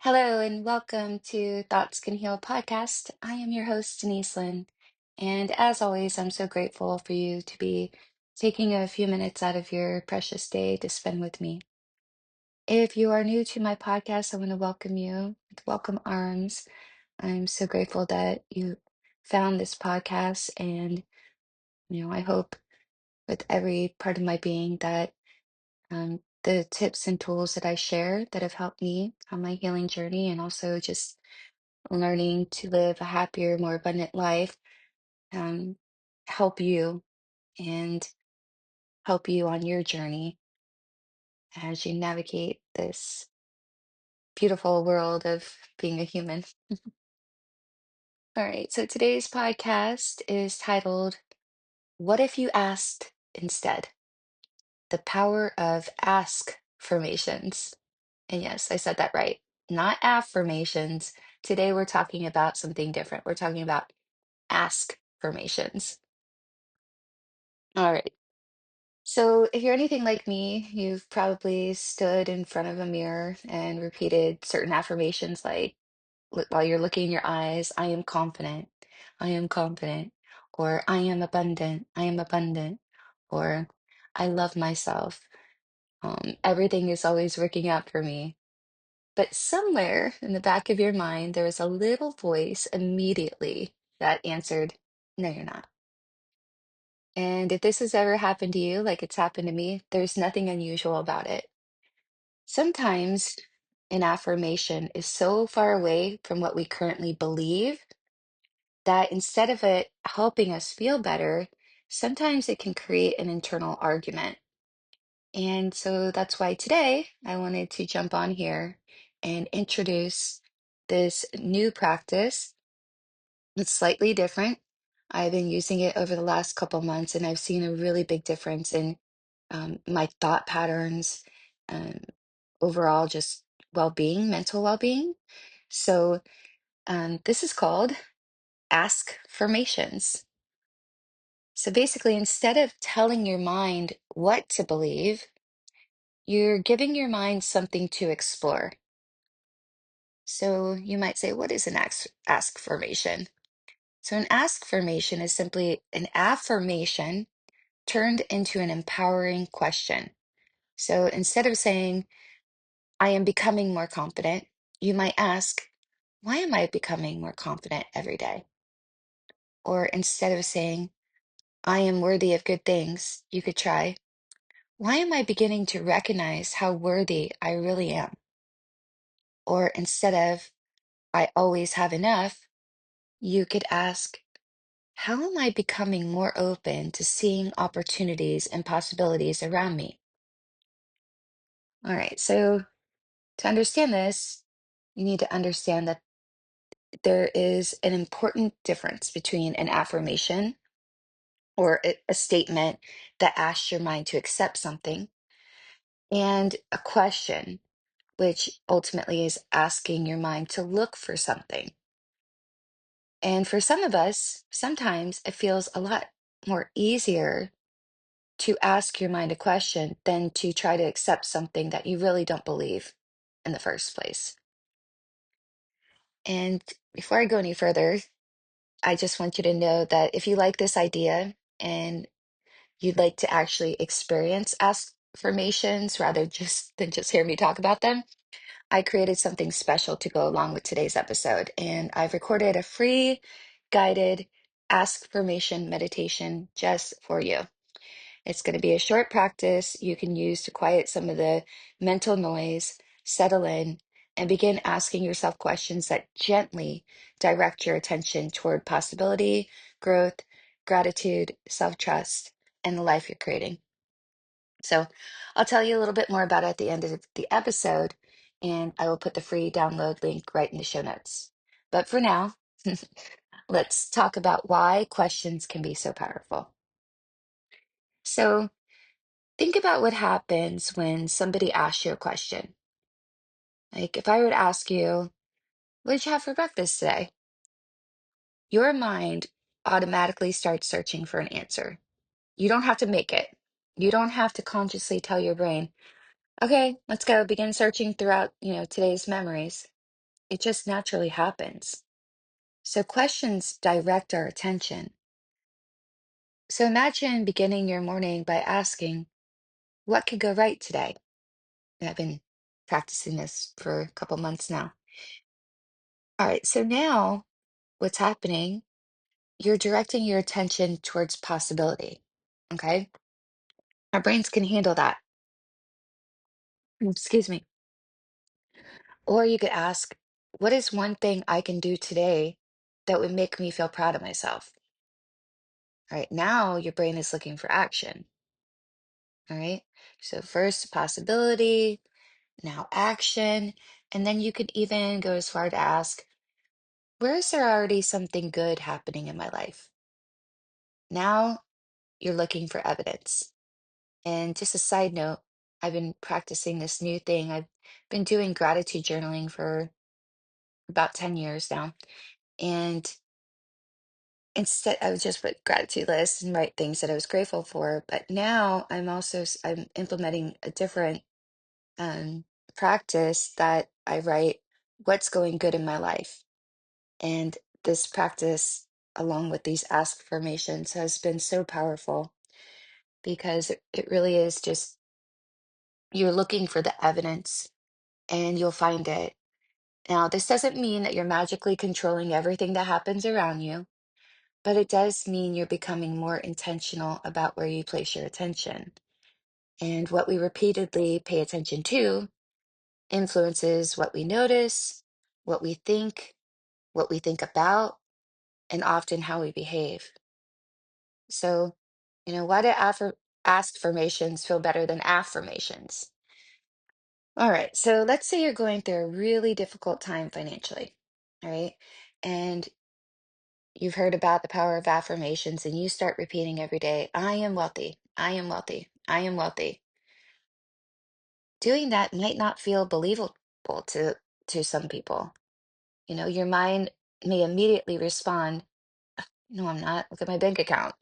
Hello and welcome to Thoughts Can Heal podcast. I am your host, Denise Lynn. And as always, I'm so grateful for you to be taking a few minutes out of your precious day to spend with me. If you are new to my podcast, I want to welcome you with welcome arms. I'm so grateful that you found this podcast. And, I hope with every part of my being that the tips and tools that I share that have helped me on my healing journey and also just learning to live a happier, more abundant life, um, help you and help you on your journey as you navigate this beautiful world of being a human. All right, so today's podcast is titled, What If You Asked Instead? The Power of Askfirmations. And yes, I said that right. Not affirmations. Today we're talking about something different. We're talking about askfirmations. All right. So, if you're anything like me, you've probably stood in front of a mirror and repeated certain affirmations like while you're looking in your eyes, I am confident, or I am abundant, or I love myself. Everything is always working out for me. But somewhere in the back of your mind, there was a little voice immediately that answered, No, you're not. And if this has ever happened to you, like it's happened to me, there's nothing unusual about it. Sometimes an affirmation is so far away from what we currently believe that instead of it helping us feel better, sometimes it can create an internal argument. And so that's why today I wanted to jump on here and introduce this new practice. It's slightly different. I've been using it over the last couple months, and I've seen a really big difference in my thought patterns, um, overall, just well-being, mental well-being. So, this is called Askfirmations. So basically, instead of telling your mind what to believe, you're giving your mind something to explore. So you might say, what is an askfirmation? So an askfirmation is simply an affirmation turned into an empowering question. So instead of saying, I am becoming more confident, you might ask, why am I becoming more confident every day? Or instead of saying, I am worthy of good things, you could try, why am I beginning to recognize how worthy I really am? Or instead of, I always have enough, you could ask, how am I becoming more open to seeing opportunities and possibilities around me? All right, so to understand this, you need to understand that there is an important difference between an affirmation or a statement that asks your mind to accept something and a question, which ultimately is asking your mind to look for something. And for some of us, sometimes it feels a lot more easier to ask your mind a question than to try to accept something that you really don't believe in the first place. And before I go any further, I just want you to know that if you like this idea and you'd like to actually experience affirmations rather just than just hear me talk about them, I created something special to go along with today's episode. And I've recorded a free guided Askfirmation meditation just for you. It's going to be a short practice you can use to quiet some of the mental noise, settle in, and begin asking yourself questions that gently direct your attention toward possibility, growth, gratitude, self-trust, and the life you're creating. So I'll tell you a little bit more about it at the end of the episode, and I will put the free download link right in the show notes. But for now, let's talk about why questions can be so powerful. So think about what happens when somebody asks you a question. Like if I were to ask you, what did you have for breakfast today? Your mind automatically starts searching for an answer. You don't have to make it. You don't have to consciously tell your brain, okay, let's go begin searching throughout, today's memories. It just naturally happens. So questions direct our attention. So imagine beginning your morning by asking, what could go right today? And I've been practicing this for a couple months now. All right, so now what's happening, you're directing your attention towards possibility. Okay? Our brains can handle that. Excuse me. Or you could ask, what is one thing I can do today that would make me feel proud of myself? All right, now your brain is looking for action. All right, so first possibility, now action, and then you could even go as far to ask, where is there already something good happening in my life? Now you're looking for evidence. And just a side note, I've been practicing this new thing. I've been doing gratitude journaling for about 10 years now. And instead, I would just put gratitude lists and write things that I was grateful for. But now I'm implementing a different um, practice that I write what's going good in my life. And this practice, along with these affirmations, has been so powerful because it really is just you're looking for the evidence and you'll find it. Now, this doesn't mean that you're magically controlling everything that happens around you, but it does mean you're becoming more intentional about where you place your attention. And what we repeatedly pay attention to influences what we notice, what we think about, and often how we behave. So, why do askfirmations feel better than affirmations? All right, so let's say you're going through a really difficult time financially, all right? And you've heard about the power of affirmations, and you start repeating every day, I am wealthy, I am wealthy, I am wealthy. Doing that might not feel believable to some people. Your mind may immediately respond, no, I'm not. Look at my bank account?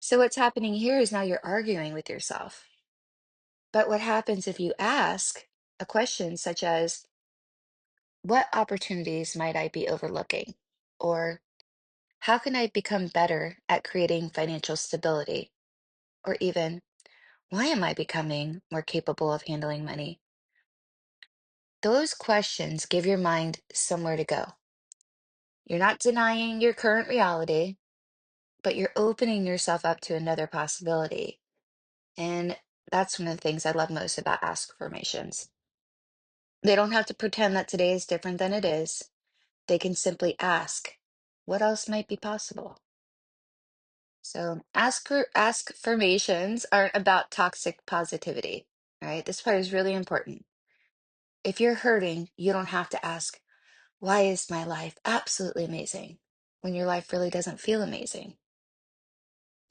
So what's happening here is now you're arguing with yourself. But what happens if you ask a question such as, what opportunities might I be overlooking? Or how can I become better at creating financial stability? Or even, why am I becoming more capable of handling money? Those questions give your mind somewhere to go. You're not denying your current reality, but you're opening yourself up to another possibility. And that's one of the things I love most about Ask Formations. They don't have to pretend that today is different than it is. They can simply ask, what else might be possible? So ask formations aren't about toxic positivity. All right. This part is really important. If you're hurting, you don't have to ask, why is my life absolutely amazing when your life really doesn't feel amazing?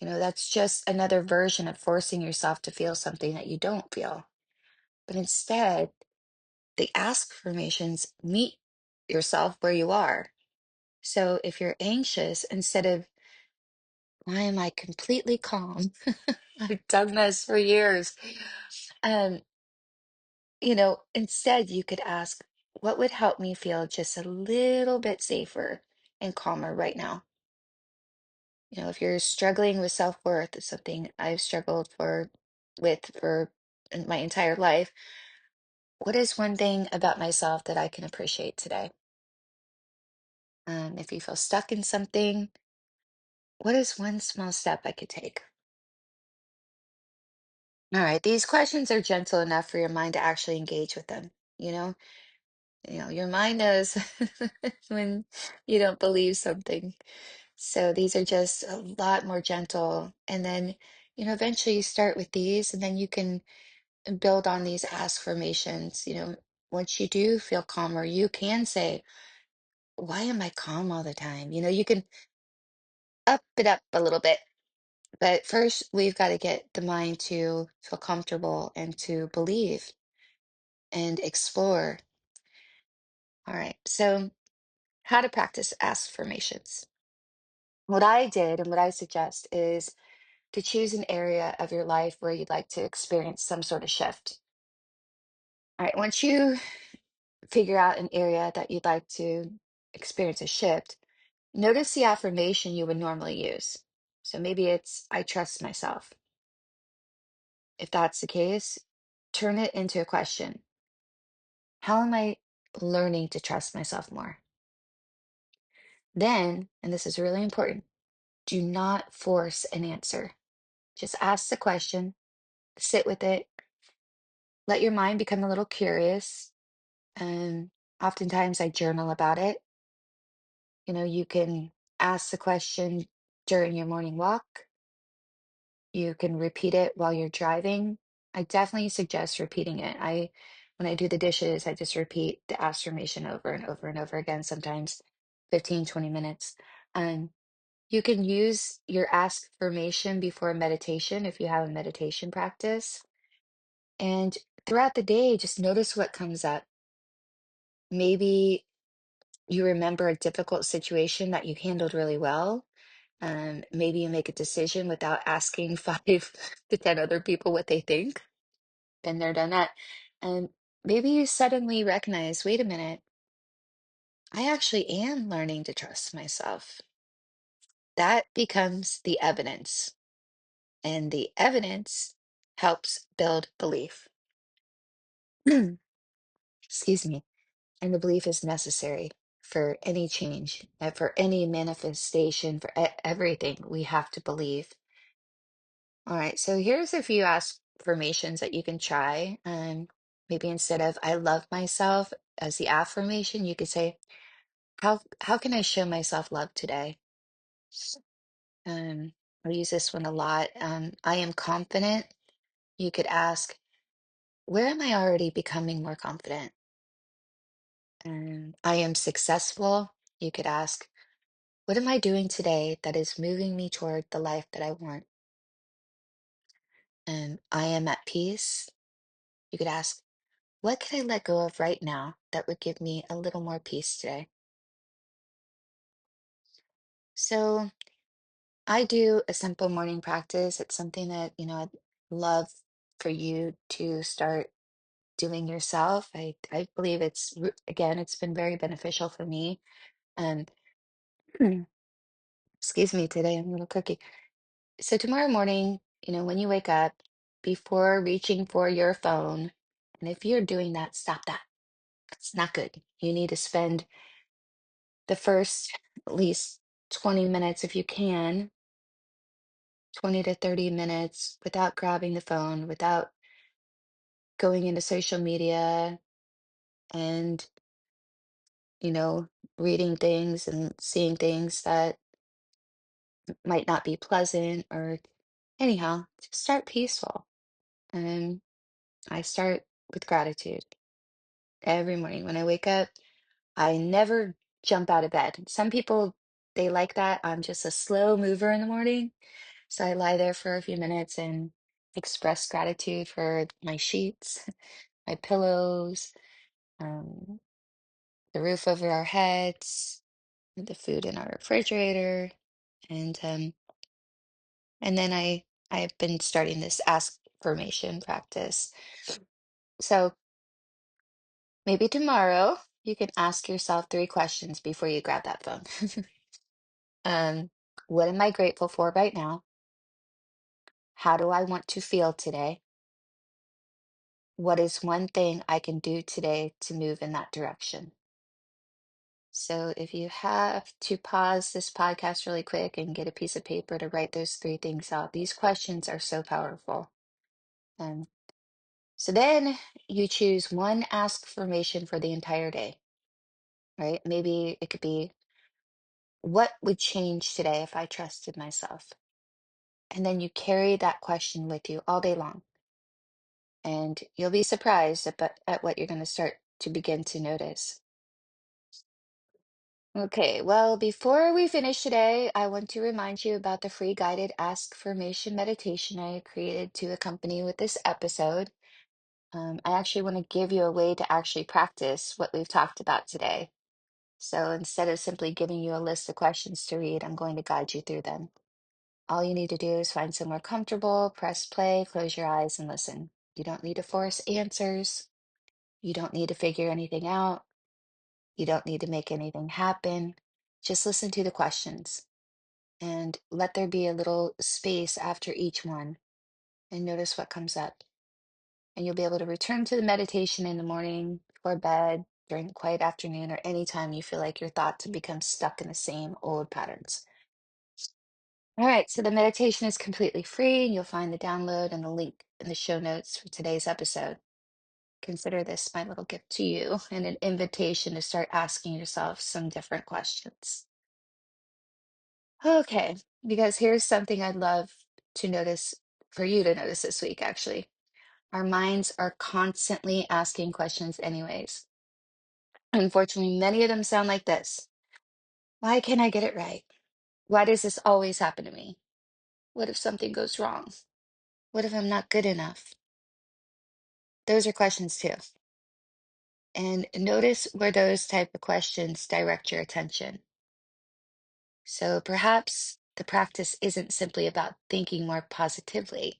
That's just another version of forcing yourself to feel something that you don't feel. But instead, the ask formations meet yourself where you are. So if you're anxious, instead of, why am I completely calm? I've done this for years. Um, instead you could ask, what would help me feel just a little bit safer and calmer right now? If you're struggling with self-worth, it's something I've struggled with for my entire life. What is one thing about myself that I can appreciate today? If you feel stuck in something, what is one small step I could take? All right, these questions are gentle enough for your mind to actually engage with them. You know, your mind knows when you don't believe something. So these are just a lot more gentle. And then, eventually you start with these and then you can build on these affirmations. Once you do feel calmer, you can say, why am I calm all the time? You can up it up a little bit. But first, we've got to get the mind to feel comfortable and to believe and explore. All right. So, how to practice affirmations. What I did and what I suggest is to choose an area of your life where you'd like to experience some sort of shift. All right. Once you figure out an area that you'd like to experience a shift, notice the affirmation you would normally use. So maybe it's, I trust myself. If that's the case, turn it into a question. How am I learning to trust myself more? Then, and this is really important, do not force an answer. Just ask the question, sit with it, let your mind become a little curious. And oftentimes I journal about it. You can ask the question during your morning walk. You can repeat it while you're driving. I definitely suggest repeating it. When I do the dishes, I just repeat the affirmation over and over and over again, sometimes 15, 20 minutes. Um, you can use your affirmation before meditation if you have a meditation practice. And throughout the day, just notice what comes up. Maybe you remember a difficult situation that you handled really well. Maybe you make a decision without asking 5 to 10 other people what they think. Been there, done that. And maybe you suddenly recognize, wait a minute, I actually am learning to trust myself. That becomes the evidence, and the evidence helps build belief. Excuse me. And the belief is necessary for any change, for any manifestation, for everything. We have to believe. All right, so here's a few affirmations that you can try. Maybe instead of I love myself as the affirmation, you could say, how can I show myself love today? Um, I use this one a lot. I am confident. You could ask, where am I already becoming more confident? I am successful. You could ask, what am I doing today that is moving me toward the life that I want? I am at peace. You could ask, what can I let go of right now that would give me a little more peace today? So I do a simple morning practice. It's something that, I'd love for you to start doing yourself. I believe again, it's been very beneficial for me. And excuse me, today I'm a little cookie. So tomorrow morning, when you wake up, before reaching for your phone, and if you're doing that, stop that. It's not good. You need to spend the first at least 20 minutes if you can, 20 to 30 minutes without grabbing the phone, without going into social media and, you know, reading things and seeing things that might not be pleasant or anyhow, just start peaceful. And I start with gratitude every morning when I wake up. I never jump out of bed. Some people, they like that. I'm just a slow mover in the morning. So I lie there for a few minutes and express gratitude for my sheets, my pillows, um, the roof over our heads, the food in our refrigerator, and um, and then I've been starting this ask formation practice. So maybe tomorrow you can ask yourself 3 questions before you grab that phone. Um, what am I grateful for right now? How do I want to feel today? What is one thing I can do today to move in that direction? So if you have to pause this podcast really quick and get a piece of paper to write those 3 things out, these questions are so powerful. Um, so then you choose one ask formation for the entire day, right? Maybe it could be, what would change today if I trusted myself? And then you carry that question with you all day long. And you'll be surprised at what you're going to start to begin to notice. Okay, well, before we finish today, I want to remind you about the free guided Askfirmation meditation I created to accompany with this episode. I actually want to give you a way to actually practice what we've talked about today. So instead of simply giving you a list of questions to read, I'm going to guide you through them. All you need to do is find somewhere comfortable, press play, close your eyes, and listen. You don't need to force answers. You don't need to figure anything out. You don't need to make anything happen. Just listen to the questions and let there be a little space after each one and notice what comes up. And you'll be able to return to the meditation in the morning, before bed, during the quiet afternoon, or anytime you feel like your thoughts have become stuck in the same old patterns. All right, so the meditation is completely free, and you'll find the download and the link in the show notes for today's episode. Consider this my little gift to you and an invitation to start asking yourself some different questions. Okay, because here's something I'd love to notice for you to notice this week, actually. Our minds are constantly asking questions, anyways. Unfortunately, many of them sound like this. Why can't I get it right? Why does this always happen to me? What if something goes wrong? What if I'm not good enough? Those are questions too. And notice where those type of questions direct your attention. So perhaps the practice isn't simply about thinking more positively.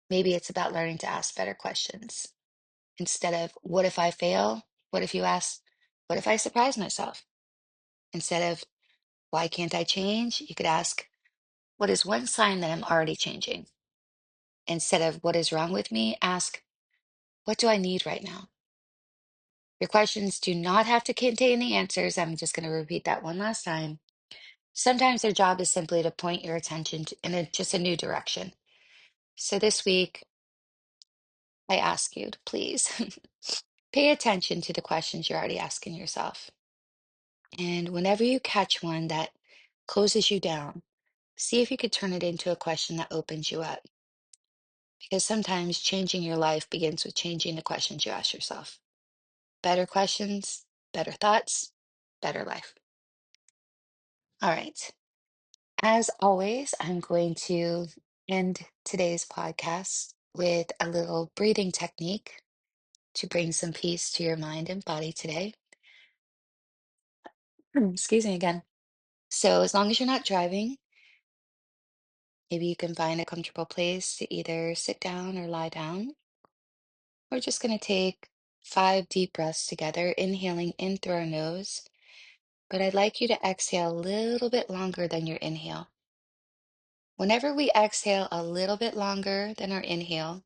Maybe it's about learning to ask better questions. Instead of, what if I fail? What if you ask, what if I surprise myself? Instead of, why can't I change? You could ask, what is one sign that I'm already changing? Instead of, what is wrong with me? Ask, what do I need right now? Your questions do not have to contain the answers. I'm just going to repeat that one last time. Sometimes their job is simply to point your attention in just a new direction. So this week, I ask you to please pay attention to the questions you're already asking yourself. And whenever you catch one that closes you down, see if you could turn it into a question that opens you up. Because sometimes changing your life begins with changing the questions you ask yourself. Better questions, better thoughts, better life. All right. As always, I'm going to end today's podcast with a little breathing technique to bring some peace to your mind and body today. Excuse me again. So, as long as you're not driving, maybe you can find a comfortable place to either sit down or lie down. We're just going to take 5 deep breaths together, inhaling in through our nose. But I'd like you to exhale a little bit longer than your inhale. Whenever we exhale a little bit longer than our inhale,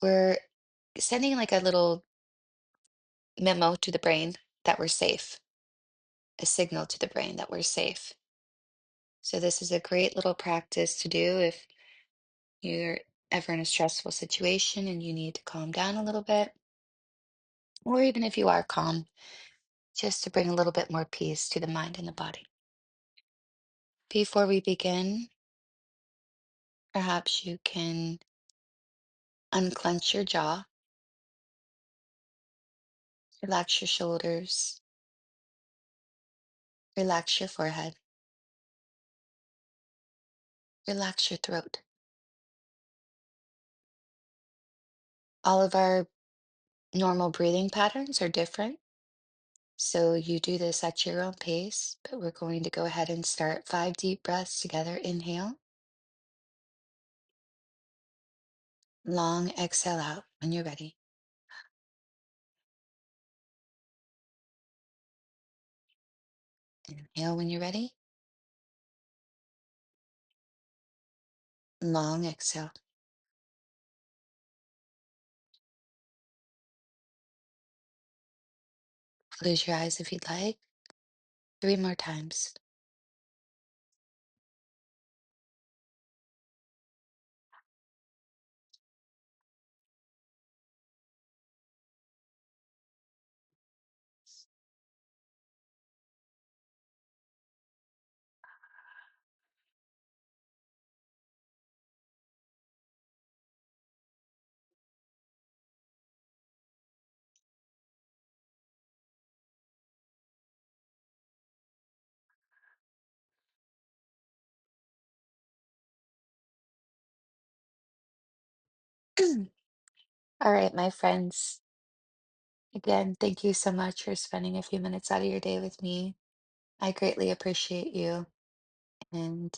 we're sending like a little memo to the brain that we're safe, a signal to the brain that we're safe. So this is a great little practice to do if you're ever in a stressful situation and you need to calm down a little bit, or even if you are calm, just to bring a little bit more peace to the mind and the body. Before we begin, perhaps you can unclench your jaw, relax your shoulders, relax your forehead, relax your throat. All of our normal breathing patterns are different, so you do this at your own pace, but we're going to go ahead and start 5 deep breaths together. Inhale, long exhale out when you're ready. Inhale when you're ready, long exhale. Close your eyes if you'd like. 3 more times. All right, my friends. Again, thank you so much for spending a few minutes out of your day with me. I greatly appreciate you. And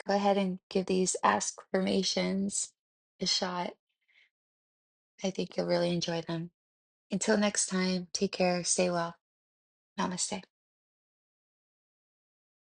go ahead and give these askfirmations a shot. I think you'll really enjoy them. Until next time, take care, stay well. Namaste.